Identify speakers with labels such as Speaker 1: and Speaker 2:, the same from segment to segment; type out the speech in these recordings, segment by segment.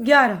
Speaker 1: 11।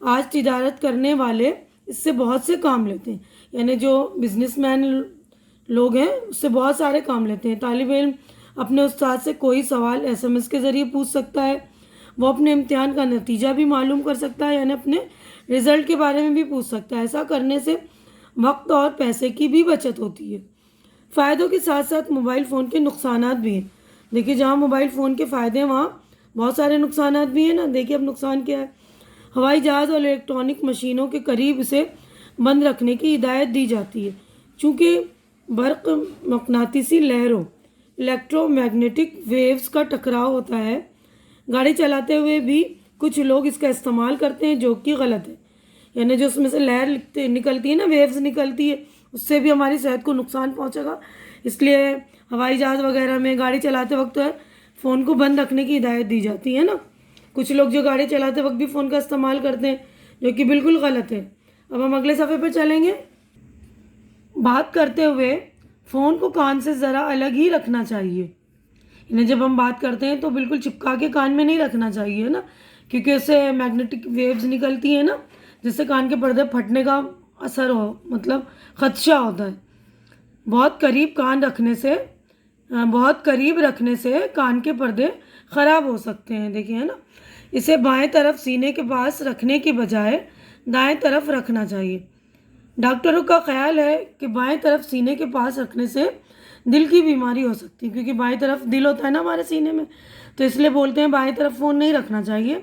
Speaker 1: آج تجارت کرنے والے اس سے بہت سے کام لیتے ہیں، یعنی جو بزنس مین لوگ ہیں اس سے بہت سارے کام لیتے ہیں۔ طالب علم اپنے استاد سے کوئی سوال SMS کے ذریعے پوچھ سکتا ہے، وہ اپنے امتحان کا نتیجہ بھی معلوم کر سکتا ہے، یعنی اپنے رزلٹ کے بارے میں بھی پوچھ سکتا ہے۔ ایسا کرنے سے وقت اور پیسے کی بھی بچت ہوتی ہے۔ فائدوں کے ساتھ ساتھ موبائل فون کے نقصانات بھی ہیں۔ دیکھیے جہاں موبائل فون کے فائدے ہیں وہاں بہت سارے نقصانات بھی ہیں نا۔ دیکھیے اب نقصان کیا ہے۔ ہوائی جہاز اور الیکٹرانک مشینوں کے قریب اسے بند رکھنے کی ہدایت دی جاتی ہے، چونکہ برق مقناطیسی لہروں الیکٹرو میگنیٹک ویوز کا ٹکراؤ ہوتا ہے۔ گاڑی چلاتے ہوئے بھی کچھ لوگ اس کا استعمال کرتے ہیں جو کہ غلط ہے، یعنی جو اس میں سے لہر نکلتی ہے نا، ویوز نکلتی ہے، اس سے بھی ہماری صحت کو نقصان پہنچے گا۔ اس لیے ہوائی جہاز وغیرہ میں گاڑی چلاتے وقت فون کو بند رکھنے کی ہدایت دی جاتی ہے نا۔ کچھ لوگ جو گاڑی چلاتے وقت بھی فون کا استعمال کرتے ہیں جو کہ بالکل غلط ہے۔ اب ہم اگلے صفحے پہ چلیں گے۔ بات کرتے ہوئے فون کو کان سے ذرا الگ ہی رکھنا چاہیے، یعنی جب ہم بات کرتے ہیں تو بالکل چپکا کے کان میں نہیں رکھنا چاہیے نا، کیونکہ اس سے میگنیٹک ویوز نکلتی ہیں نا، جس سے کان کے پردے پھٹنے کا اثر مطلب خدشہ ہوتا ہے۔ بہت قریب رکھنے سے کان کے پردے خراب ہو سکتے ہیں، دیکھیں ہے نا۔ اسے بائیں طرف سینے کے پاس رکھنے کے بجائے دائیں طرف رکھنا چاہیے۔ ڈاکٹروں کا خیال ہے کہ بائیں طرف سینے کے پاس رکھنے سے دل کی بیماری ہو سکتی ہے، کیونکہ بائیں طرف دل ہوتا ہے نا ہمارے سینے میں، تو اس لیے بولتے ہیں بائیں طرف فون نہیں رکھنا چاہیے،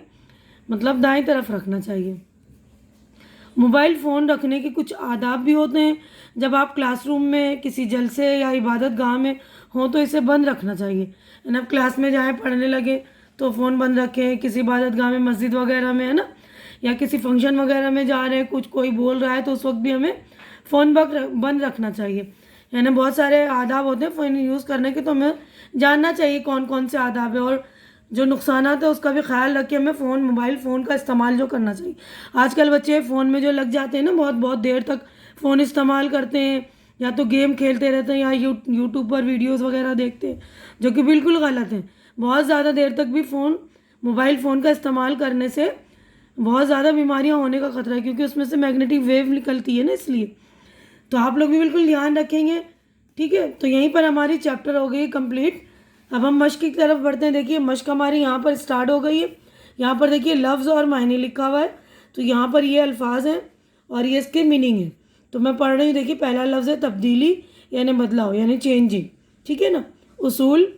Speaker 1: مطلب دائیں طرف رکھنا چاہیے۔ موبائل فون رکھنے کے کچھ آداب بھی ہوتے ہیں۔ جب آپ کلاس روم میں کسی جلسے یا عبادت گاہ میں ہوں تو اسے بند رکھنا چاہیے، یعنی آپ کلاس میں جائیں پڑھنے لگے تو فون بند رکھیں۔ کسی عبادت گاہ میں، مسجد وغیرہ میں ہے نا، یا کسی فنکشن وغیرہ میں جا رہے ہیں، کوئی بول رہا ہے تو اس وقت بھی ہمیں فون بند رکھنا چاہیے۔ یعنی بہت سارے آداب ہوتے ہیں فون یوز کرنے کے، تو ہمیں جاننا چاہیے کون کون سے آداب ہیں، اور جو نقصانات ہیں اس کا بھی خیال رکھ کے ہمیں موبائل فون کا استعمال جو کرنا چاہیے۔ آج کل بچے فون میں جو لگ جاتے ہیں نا، بہت دیر تک فون استعمال کرتے ہیں، یا تو گیم کھیلتے رہتے ہیں یا یوٹیوب پر ویڈیوز وغیرہ دیکھتے ہیں، جو کہ بالکل غلط ہیں۔ بہت زیادہ دیر تک بھی موبائل فون کا استعمال کرنے سے بہت زیادہ بیماریاں ہونے کا خطرہ ہے، کیونکہ اس میں سے میگنیٹک ویو نکلتی ہے نا، اس لیے تو آپ لوگ بھی بالکل دھیان رکھیں گے، ٹھیک ہے۔ تو یہیں پر ہماری چیپٹر ہو گئی کمپلیٹ۔ اب ہم مشق کی طرف بڑھتے ہیں۔ دیکھیے مشق ہماری یہاں پر اسٹارٹ ہو گئی ہے۔ یہاں پر دیکھیے لفظ اور معنی لکھا ہوا ہے، تو یہاں پر یہ الفاظ ہیں اور یہ اس کے میننگ ہیں۔ تو میں پڑھ رہی ہوں، دیکھیے پہلا لفظ ہے تبدیلی، یعنی بدلاؤ، یعنی چینجنگ، ٹھیک ہے نا۔ اصول،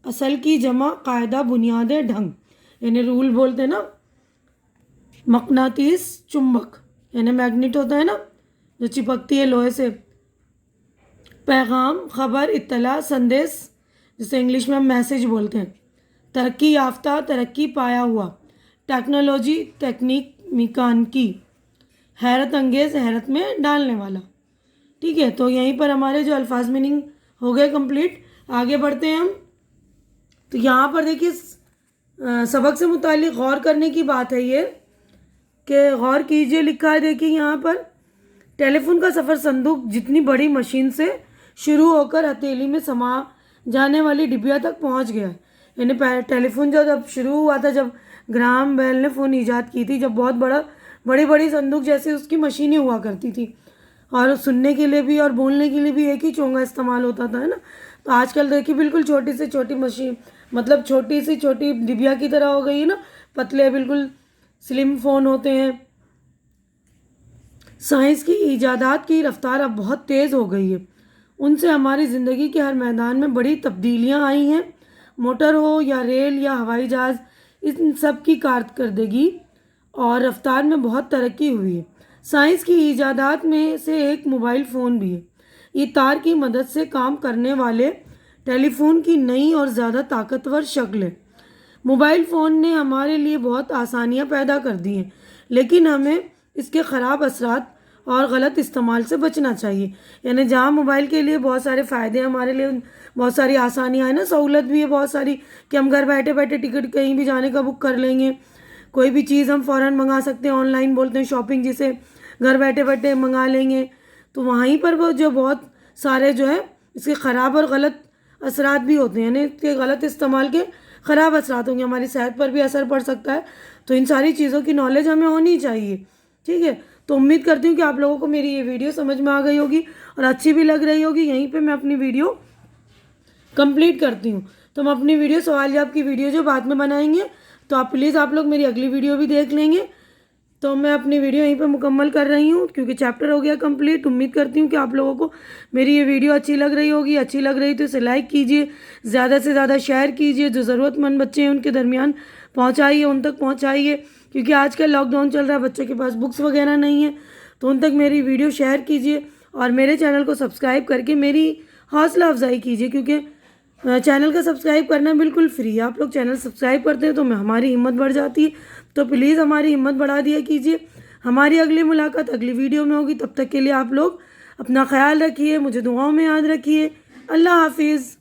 Speaker 1: اصل کی جمع، قاعدہ، بنیادیں، ڈھنگ، یعنی رول بولتے ہیں نا۔ مقناطیس، چمبک، یعنی میگنیٹ ہوتا ہے نا جو چپکتی ہے لوہے سے۔ پیغام، خبر، اطلاع، سندیش، جسے انگلش میں ہم میسیج بولتے ہیں۔ ترقی یافتہ، ترقی پایا ہوا۔ ٹیکنالوجی، تکنیک، میکانیکی۔ حیرت انگیز، حیرت میں ڈالنے والا، ٹھیک ہے۔ تو یہیں پر ہمارے جو الفاظ میننگ ہو گئے کمپلیٹ۔ آگے بڑھتے ہیں ہم۔ تو یہاں پر دیکھیے سبق سے متعلق غور کرنے کی بات ہے یہ کہ غور کیجئے، لکھا ہے دیکھیے یہاں پر، ٹیلی فون کا سفر صندوق جتنی بڑی مشین سے شروع ہو کر ہتھیلی میں سما جانے والی ڈبیا تک پہنچ گیا ہے۔ یعنی ٹیلی فون جب شروع ہوا تھا، جب گراہم بیل نے فون ایجاد کی تھی، جب بہت بڑی صندوق جیسے اس کی مشینیں ہوا کرتی تھی، اور سننے کے لیے بھی اور بولنے کے لیے بھی ایک ہی چونگا استعمال ہوتا تھا، ہے نا۔ تو آج کل دیکھیے بالکل چھوٹی سے چھوٹی مشین، مطلب چھوٹی سے چھوٹی ڈبیا کی طرح ہو گئی ہے نا، پتلے بالکل سلم فون ہوتے ہیں۔ سائنس کی ایجادات کی رفتار اب بہت تیز ہو گئی ہے، ان سے ہماری زندگی کے ہر میدان میں بڑی تبدیلیاں آئی ہیں۔ موٹر ہو یا ریل یا ہوائی جہاز، ان سب کی کارکردگی اور رفتار میں بہت ترقی ہوئی ہے۔ سائنس کی ایجادات میں سے ایک موبائل فون بھی ہے۔ یہ تار کی مدد سے کام کرنے والے ٹیلی فون کی نئی اور زیادہ طاقتور شکل ہے۔ موبائل فون نے ہمارے لیے بہت آسانیاں پیدا کر دی ہیں، لیکن ہمیں اس کے خراب اثرات اور غلط استعمال سے بچنا چاہیے۔ یعنی جہاں موبائل کے لیے بہت سارے فائدے ہیں، ہمارے لیے بہت ساری آسانیاں ہیں نا، سہولت بھی ہے بہت ساری، کہ ہم گھر بیٹھے بیٹھے ٹکٹ کہیں بھی جانے کا بک کر لیں گے، کوئی بھی چیز ہم فوراً منگا سکتے ہیں، آن لائن بولتے ہیں شاپنگ، جسے گھر بیٹھے بیٹھے منگا لیں گے۔ تو وہیں پر وہ جو بہت سارے جو ہے اس کے خراب اور غلط اثرات بھی ہوتے ہیں، یعنی اس کے غلط استعمال کے خراب اثرات ہوں گے، ہماری صحت پر بھی اثر پڑ سکتا ہے، تو ان ساری چیزوں کی نالج ہمیں ہونی چاہیے. ٹھیک ہے, تو امید کرتی ہوں کہ آپ لوگوں کو میری یہ ویڈیو سمجھ میں آ گئی ہوگی اور اچھی بھی لگ رہی ہوگی. یہیں پہ میں اپنی ویڈیو کمپلیٹ کرتی ہوں. تو ہم اپنی ویڈیو سوال جواب کی ویڈیو جو بعد میں بنائیں گے, تو آپ پلیز آپ لوگ میری اگلی ویڈیو بھی دیکھ لیں گے. تو میں اپنی ویڈیو یہیں پہ مکمل کر رہی ہوں کیونکہ چیپٹر ہو گیا کمپلیٹ. امید کرتی ہوں کہ آپ لوگوں کو میری یہ ویڈیو اچھی لگ رہی ہوگی. اچھی لگ رہی تو اسے لائک کیجیے, زیادہ سے زیادہ شیئر کیجیے, جو ضرورت مند بچے ہیں ان کے درمیان پہنچائیے, ان تک پہنچائیے. کیونکہ آج کل لاک ڈاؤن چل رہا ہے, بچوں کے پاس بکس وغیرہ نہیں ہیں, تو ان تک میری ویڈیو شیئر کیجیے اور میرے چینل کو سبسکرائب کر کے میری حوصلہ افزائی کیجیے. کیونکہ چینل کا سبسکرائب کرنا بالکل فری ہے. آپ لوگ چینل سبسکرائب کرتے ہیں تو ہماری ہمت بڑھ جاتی ہے. تو پلیز ہماری ہمت بڑھا دیا کیجیے. ہماری اگلی ملاقات اگلی ویڈیو میں ہوگی. تب تک کے لیے آپ لوگ اپنا خیال رکھیے, مجھے دعاؤں میں یاد رکھیے. اللہ حافظ.